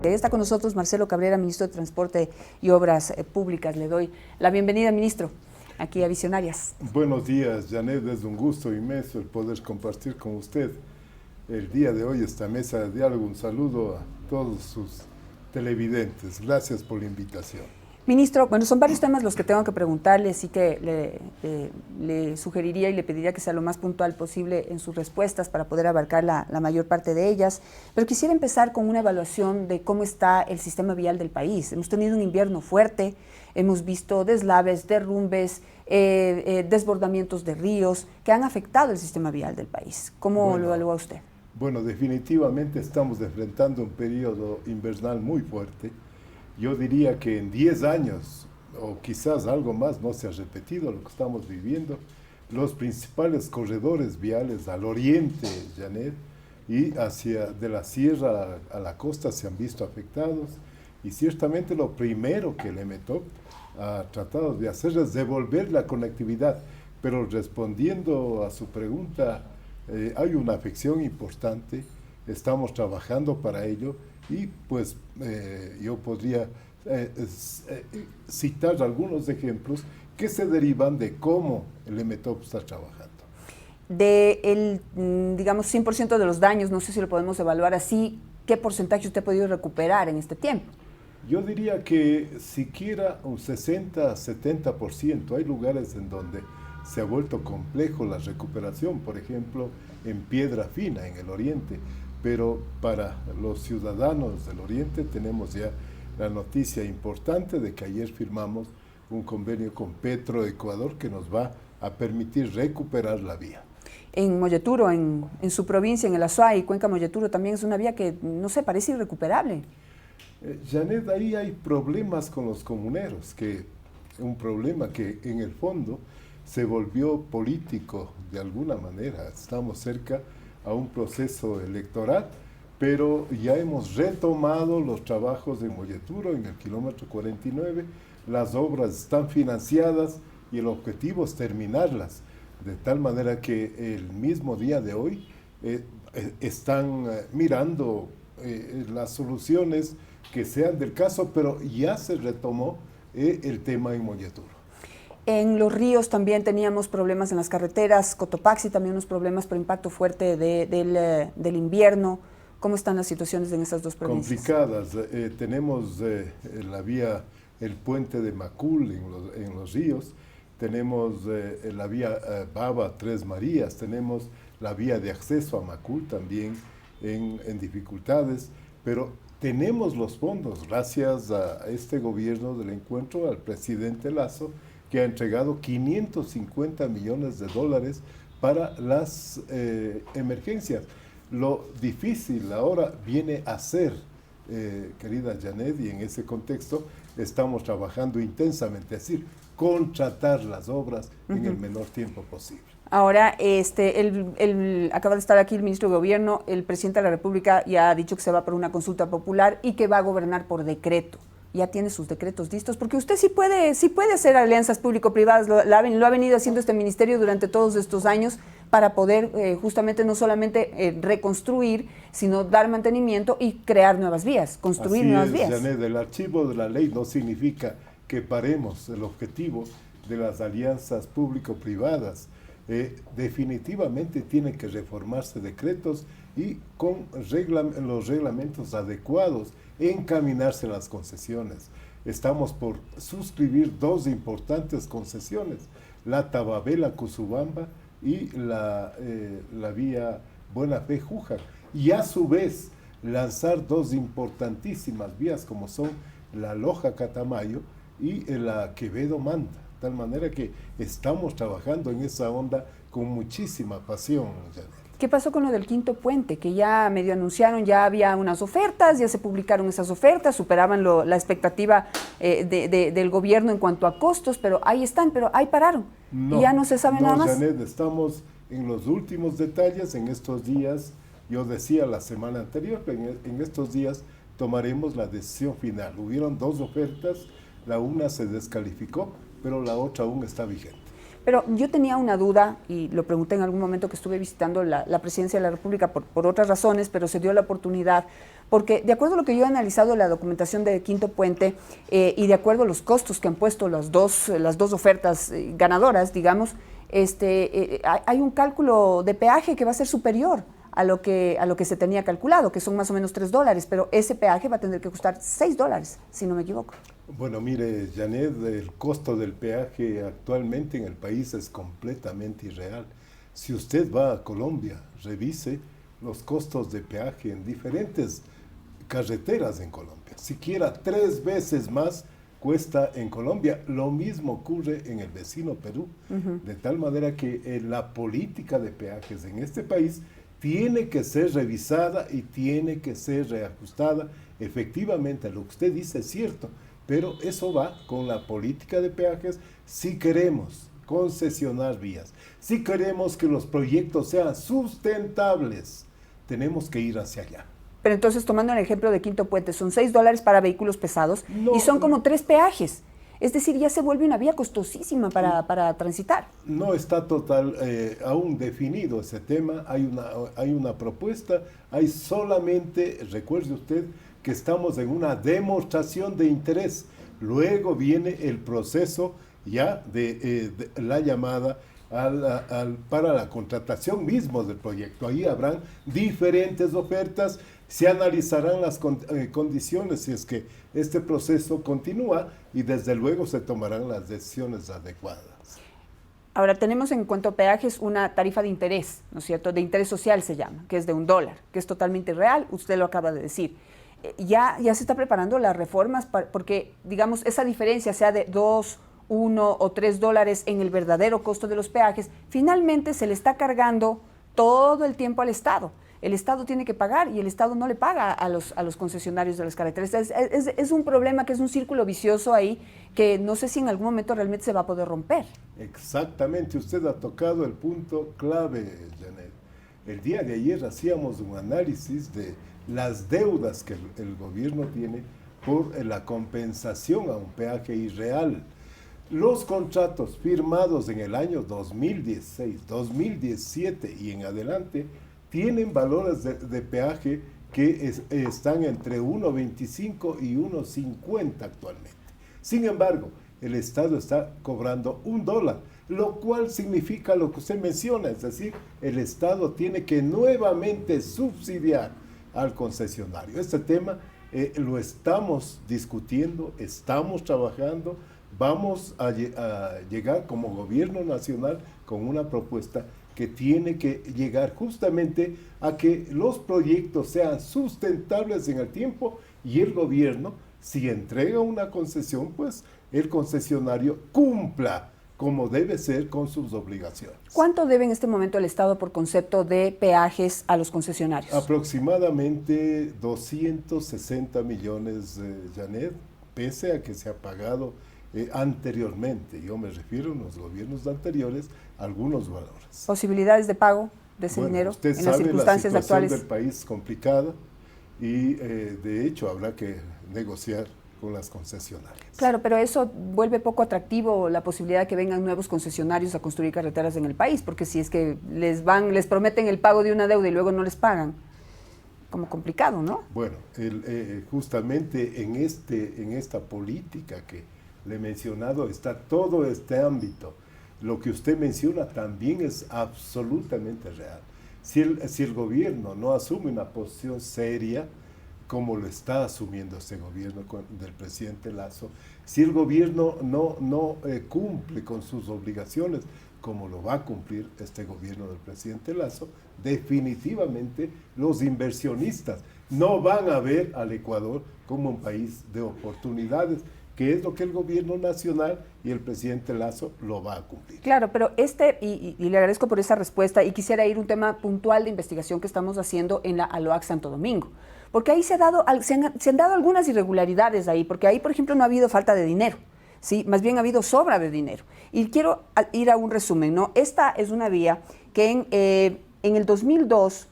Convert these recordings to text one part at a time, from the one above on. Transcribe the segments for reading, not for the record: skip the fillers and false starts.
Está con nosotros Marcelo Cabrera, ministro de Transporte y Obras Públicas. Le doy la bienvenida, ministro, aquí a Visionarias. Buenos días, Janet. Es un gusto inmenso el poder compartir con usted el día de hoy esta mesa de diálogo. Un saludo a todos sus televidentes. Gracias por la invitación. Ministro, bueno, son varios temas los que tengo que preguntarle, así que le sugeriría y le pediría que sea lo más puntual posible en sus respuestas para poder abarcar la mayor parte de ellas. Pero quisiera empezar con una evaluación de cómo está el sistema vial del país. Hemos tenido un invierno fuerte, hemos visto deslaves, derrumbes, desbordamientos de ríos que han afectado el sistema vial del país. ¿Cómo lo evalúa usted? Bueno, definitivamente estamos enfrentando un periodo invernal muy fuerte. Yo diría que en 10 años, o quizás algo más, no se ha repetido lo que estamos viviendo. Los principales corredores viales al oriente, Janet, y de la sierra a la costa se han visto afectados. Y ciertamente lo primero que el EMETOP ha tratado de hacer es devolver la conectividad. Pero respondiendo a su pregunta, hay una afección importante, estamos trabajando para ello. Y pues yo podría citar algunos ejemplos que se derivan de cómo el EMETOP está trabajando. Digamos, 100% de los daños, no sé si lo podemos evaluar así, ¿qué porcentaje usted ha podido recuperar en este tiempo? Yo diría que siquiera un 60-70%. Hay lugares en donde se ha vuelto complejo la recuperación, por ejemplo, en Piedra Fina, en el oriente. Pero para los ciudadanos del Oriente tenemos ya la noticia importante de que ayer firmamos un convenio con Petroecuador que nos va a permitir recuperar la vía. En Molleturo, en su provincia, en el Azuay, Cuenca Molleturo, también es una vía que, no sé, parece irrecuperable. Janet, ahí hay problemas con los comuneros, un problema que en el fondo se volvió político de alguna manera. Estamos cerca a un proceso electoral, pero ya hemos retomado los trabajos de Molleturo en el kilómetro 49, las obras están financiadas y el objetivo es terminarlas, de tal manera que el mismo día de hoy están mirando las soluciones que sean del caso, pero ya se retomó el tema en Molleturo. En los ríos también teníamos problemas en las carreteras, Cotopaxi también unos problemas por impacto fuerte del invierno. ¿Cómo están las situaciones en estas dos provincias? Complicadas. Tenemos la vía, el puente de Macul en los ríos, tenemos la vía Baba Tres Marías, tenemos la vía de acceso a Macul también en dificultades, pero tenemos los fondos, gracias a este gobierno del encuentro, al presidente Lasso, que ha entregado 550 millones de dólares para las emergencias. Lo difícil ahora viene a ser, querida Janet, y en ese contexto estamos trabajando intensamente, es decir, contratar las obras en el menor tiempo posible. Ahora, acaba de estar aquí el ministro de Gobierno, el presidente de la República ya ha dicho que se va por una consulta popular y que va a gobernar por decreto. Ya tiene sus decretos listos, porque usted sí puede hacer alianzas público-privadas, lo ha venido haciendo este ministerio durante todos estos años para poder justamente no solamente reconstruir, sino dar mantenimiento y crear nuevas vías, construir nuevas vías. Janet, el archivo de la ley no significa que paremos el objetivo de las alianzas público-privadas. Definitivamente tienen que reformarse decretos y con los reglamentos adecuados encaminarse las concesiones. Estamos por suscribir dos importantes concesiones, la Tababela-Cuzubamba y la vía Buena Fe-Jújar, y a su vez lanzar dos importantísimas vías como son la Loja-Catamayo y la Quevedo-Manta, de tal manera que estamos trabajando en esa onda con muchísima pasión, Janet. ¿Qué pasó con lo del quinto puente? Que ya medio anunciaron, ya había unas ofertas, ya se publicaron esas ofertas, superaban la expectativa del gobierno en cuanto a costos, pero ahí están, pero ahí pararon. Y ya no se sabe nada más. Janet, estamos en los últimos detalles en estos días. Yo decía la semana anterior, pero en estos días tomaremos la decisión final. Hubieron dos ofertas, la una se descalificó, pero la otra aún está vigente. Pero yo tenía una duda, y lo pregunté en algún momento que estuve visitando la presidencia de la República por otras razones, pero se dio la oportunidad, porque de acuerdo a lo que yo he analizado la documentación de Quinto Puente y de acuerdo a los costos que han puesto las dos ofertas ganadoras, digamos, hay un cálculo de peaje que va a ser superior a lo que se tenía calculado, que son más o menos $3, pero ese peaje va a tener que costar $6, si no me equivoco. Bueno, mire, Janet, el costo del peaje actualmente en el país es completamente irreal. Si usted va a Colombia, revise los costos de peaje en diferentes carreteras en Colombia. Siquiera 3 veces más cuesta en Colombia. Lo mismo ocurre en el vecino Perú. De tal manera que la política de peajes en este país tiene que ser revisada y tiene que ser reajustada. Efectivamente, lo que usted dice es cierto, pero eso va con la política de peajes si queremos concesionar vías, si queremos que los proyectos sean sustentables, tenemos que ir hacia allá. Pero entonces, tomando el ejemplo de Quinto Puente, son $6 para vehículos pesados y son como 3 peajes. Es decir, ya se vuelve una vía costosísima para transitar. No está aún definido ese tema, hay una propuesta, hay solamente, recuerde usted, que estamos en una demostración de interés. Luego viene el proceso ya de la llamada para la contratación mismo del proyecto. Ahí habrán diferentes ofertas, se analizarán las condiciones si es que este proceso continúa y desde luego se tomarán las decisiones adecuadas. Ahora, tenemos en cuanto a peajes una tarifa de interés, ¿no es cierto? De interés social se llama, que es de $1, que es totalmente real, usted lo acaba de decir. Ya se está preparando las reformas porque, digamos, esa diferencia sea de $2, $1 o $3 en el verdadero costo de los peajes, finalmente se le está cargando todo el tiempo al Estado. El Estado tiene que pagar y el Estado no le paga a los concesionarios de las carreteras. Es un problema que es un círculo vicioso ahí que no sé si en algún momento realmente se va a poder romper. Exactamente, usted ha tocado el punto clave, Janet. El día de ayer hacíamos un análisis de las deudas que el gobierno tiene por la compensación a un peaje irreal. Los contratos firmados en el año 2016, 2017 y en adelante tienen valores de peaje que están entre 1.25 y 1.50 actualmente. Sin embargo, el Estado está cobrando $1, lo cual significa lo que usted menciona, es decir, el Estado tiene que nuevamente subsidiar al concesionario. Este tema lo estamos discutiendo, estamos trabajando, vamos a llegar como gobierno nacional con una propuesta que tiene que llegar justamente a que los proyectos sean sustentables en el tiempo y el gobierno, si entrega una concesión, pues el concesionario cumpla como debe ser con sus obligaciones. ¿Cuánto debe en este momento el Estado por concepto de peajes a los concesionarios? Aproximadamente 260 millones, Janet, pese a que se ha pagado anteriormente. Yo me refiero en los gobiernos anteriores a algunos valores. ¿Posibilidades de pago de ese dinero en las circunstancias la situación actuales? del país complicada y de hecho habrá que negociar con las concesionarias. Claro, pero eso vuelve poco atractivo la posibilidad de que vengan nuevos concesionarios a construir carreteras en el país, porque si es que les prometen el pago de una deuda y luego no les pagan, como complicado, ¿no? Bueno, justamente en esta política que le he mencionado está todo este ámbito. Lo que usted menciona también es absolutamente real. Si el gobierno no asume una posición seria, como lo está asumiendo este gobierno del presidente Lasso, si el gobierno no cumple con sus obligaciones, como lo va a cumplir este gobierno del presidente Lasso, definitivamente los inversionistas no van a ver al Ecuador como un país de oportunidades, que es lo que el gobierno nacional y el presidente Lasso lo va a cumplir. Claro, pero y le agradezco por esa respuesta y quisiera ir a un tema puntual de investigación que estamos haciendo en la ALOAC Santo Domingo, porque ahí se han dado algunas irregularidades ahí, porque ahí, por ejemplo, no ha habido falta de dinero, ¿sí? Más bien ha habido sobra de dinero. Y quiero ir a un resumen, ¿no? Esta es una vía que en el 2002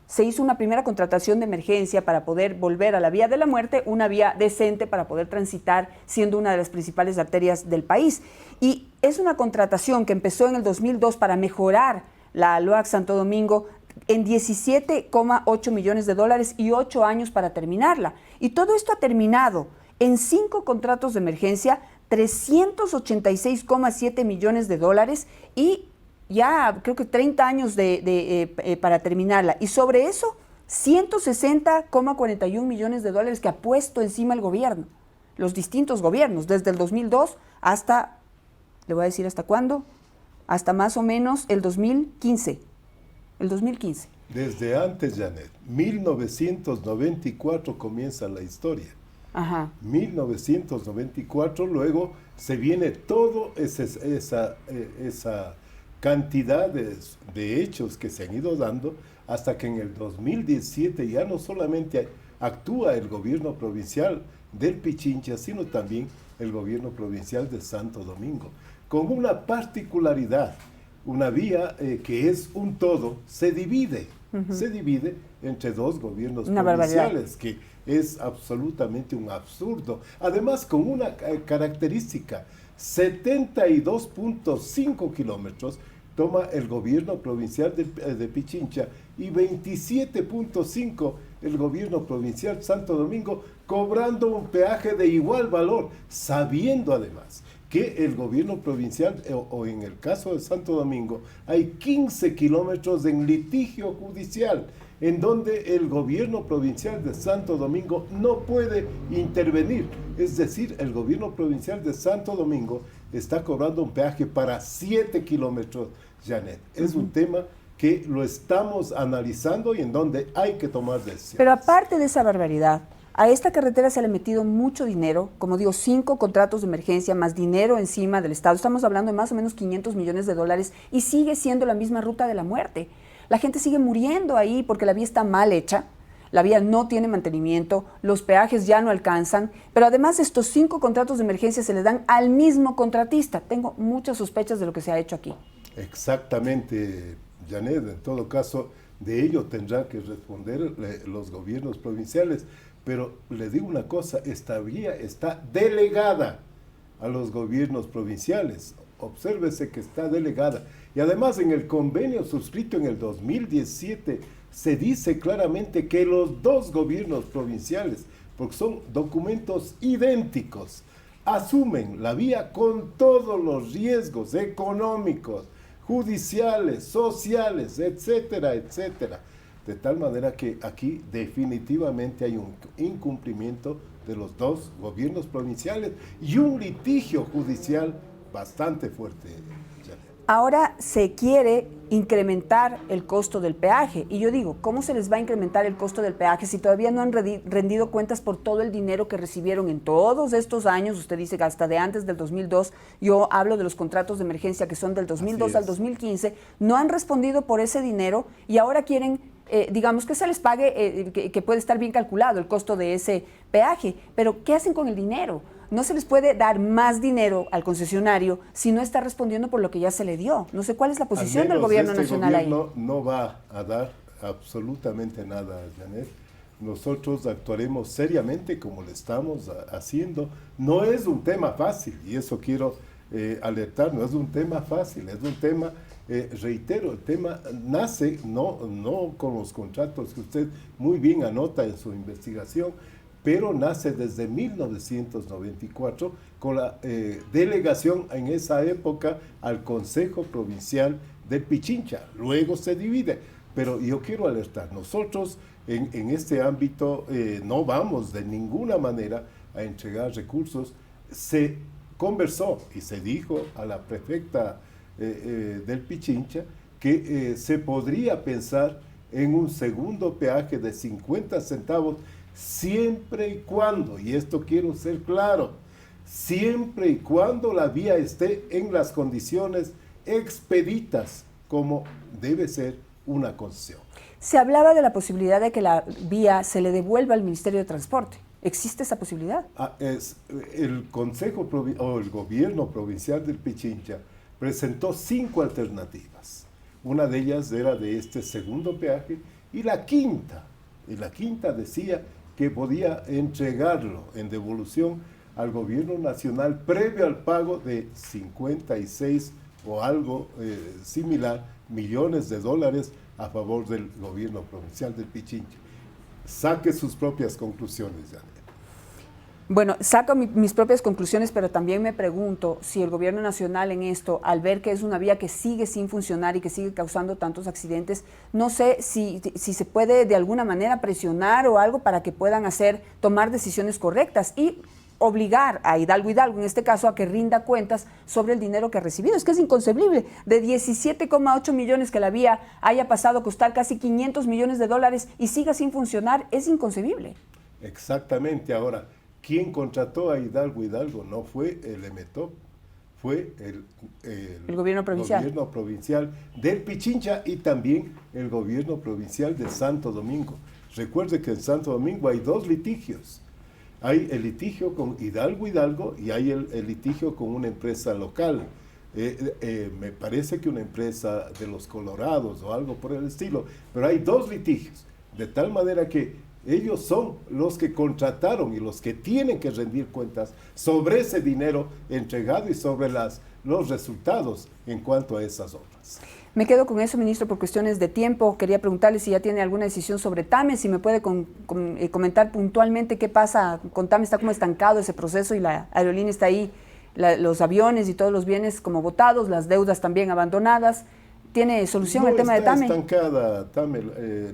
se hizo una primera contratación de emergencia para poder volver a la vía de la muerte, una vía decente para poder transitar, siendo una de las principales arterias del país. Y es una contratación que empezó en el 2002 para mejorar la LOAC Santo Domingo en 17,8 millones de dólares y 8 años para terminarla. Y todo esto ha terminado en 5 contratos de emergencia, 386,7 millones de dólares y ya creo que 30 años para terminarla. Y sobre eso, 160,41 millones de dólares que ha puesto encima el gobierno, los distintos gobiernos, desde el 2002 hasta, le voy a decir hasta cuándo, hasta más o menos el 2015. El 2015. Desde antes, Janet, 1994 comienza la historia. Ajá. 1994, luego se viene todo esa cantidad de hechos que se han ido dando hasta que en el 2017 ya no solamente actúa el gobierno provincial del Pichincha, sino también el gobierno provincial de Santo Domingo, con una particularidad, una vía que es un todo, se divide entre 2 gobiernos provinciales, que es absolutamente un absurdo. Además, con una característica, 72.5 kilómetros toma el gobierno provincial de Pichincha y 27.5 el gobierno provincial Santo Domingo, cobrando un peaje de igual valor, sabiendo además que el gobierno provincial, o en el caso de Santo Domingo, hay 15 kilómetros en litigio judicial, en donde el gobierno provincial de Santo Domingo no puede intervenir. Es decir, el gobierno provincial de Santo Domingo está cobrando un peaje para 7 kilómetros, Janet. Es un tema que lo estamos analizando y en donde hay que tomar decisiones. Pero aparte de esa barbaridad, a esta carretera se le ha metido mucho dinero, como digo, 5 contratos de emergencia, más dinero encima del Estado. Estamos hablando de más o menos 500 millones de dólares y sigue siendo la misma ruta de la muerte. La gente sigue muriendo ahí porque la vía está mal hecha, la vía no tiene mantenimiento, los peajes ya no alcanzan, pero además estos 5 contratos de emergencia se le dan al mismo contratista. Tengo muchas sospechas de lo que se ha hecho aquí. Exactamente, Janet. En todo caso, de ello tendrán que responder los gobiernos provinciales. Pero le digo una cosa, esta vía está delegada a los gobiernos provinciales. Obsérvese que está delegada. Y además en el convenio suscrito en el 2017 se dice claramente que los 2 gobiernos provinciales, porque son documentos idénticos, asumen la vía con todos los riesgos económicos, judiciales, sociales, etcétera, etcétera. De tal manera que aquí definitivamente hay un incumplimiento de los 2 gobiernos provinciales y un litigio judicial bastante fuerte. Ahora se quiere incrementar el costo del peaje. Y yo digo, ¿cómo se les va a incrementar el costo del peaje si todavía no han rendido cuentas por todo el dinero que recibieron en todos estos años? Usted dice que hasta de antes del 2002, yo hablo de los contratos de emergencia que son del 2002 al 2015, no han respondido por ese dinero y ahora quieren, digamos, que se les pague, que puede estar bien calculado el costo de ese peaje. Pero, ¿qué hacen con el dinero? No se les puede dar más dinero al concesionario si no está respondiendo por lo que ya se le dio. No sé cuál es la posición del gobierno nacional ahí. No va a dar absolutamente nada, Janet. Nosotros actuaremos seriamente como lo estamos haciendo. No es un tema fácil, y eso quiero alertar, no es un tema fácil, es un tema, reitero, el tema nace no con los contratos que usted muy bien anota en su investigación, pero nace desde 1994 con la delegación en esa época al Consejo Provincial del Pichincha. Luego se divide, pero yo quiero alertar, nosotros en este ámbito no vamos de ninguna manera a entregar recursos. Se conversó y se dijo a la prefecta del Pichincha que se podría pensar en un segundo peaje de 50 centavos siempre y cuando, y esto quiero ser claro, siempre y cuando la vía esté en las condiciones expeditas como debe ser una concesión. Se hablaba de la posibilidad de que la vía se le devuelva al Ministerio de Transporte. ¿Existe esa posibilidad? El Consejo o el Gobierno Provincial del Pichincha presentó 5 alternativas. Una de ellas era de este segundo peaje y la quinta decía que podía entregarlo en devolución al gobierno nacional previo al pago de 56 o algo similar millones de dólares a favor del gobierno provincial del Pichincha. Saque sus propias conclusiones, Janet. Bueno, saco mis propias conclusiones, pero también me pregunto si el gobierno nacional en esto, al ver que es una vía que sigue sin funcionar y que sigue causando tantos accidentes, no sé si se puede de alguna manera presionar o algo para que puedan tomar decisiones correctas y obligar a Hidalgo en este caso, a que rinda cuentas sobre el dinero que ha recibido. Es que es inconcebible. De 17,8 millones que la vía haya pasado a costar casi 500 millones de dólares y siga sin funcionar, es inconcebible. Exactamente. Ahora, ¿quién contrató a Hidalgo? No fue el EMETOP, fue el gobierno provincial. Gobierno provincial del Pichincha y también el gobierno provincial de Santo Domingo. Recuerde que en Santo Domingo hay dos litigios. Hay el litigio con Hidalgo y hay el litigio con una empresa local. Me parece que una empresa de los Colorados o algo por el estilo. Pero hay dos litigios, de tal manera que ellos son los que contrataron y los que tienen que rendir cuentas sobre ese dinero entregado y sobre los resultados en cuanto a esas obras. Me quedo con eso, ministro, por cuestiones de tiempo. Quería preguntarle si ya tiene alguna decisión sobre TAME, si me puede comentar puntualmente qué pasa con TAME. Está como estancado ese proceso y la aerolínea está ahí, los aviones y todos los bienes como botados, las deudas también abandonadas. ¿Tiene solución el tema de TAME? No está estancada TAME.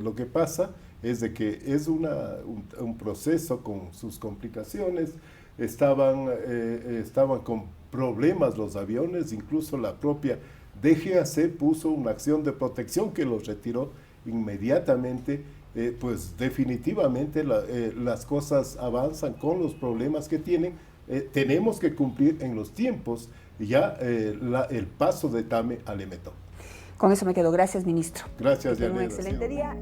Lo que pasa es de que es un proceso con sus complicaciones. Estaban con problemas los aviones, incluso la propia DGAC puso una acción de protección que los retiró inmediatamente. Pues definitivamente las cosas avanzan con los problemas que tienen. Tenemos que cumplir en los tiempos ya el paso de TAME al EMETOP. Con eso me quedo. Gracias, ministro. Gracias, Que tenga un Janet. excelente día.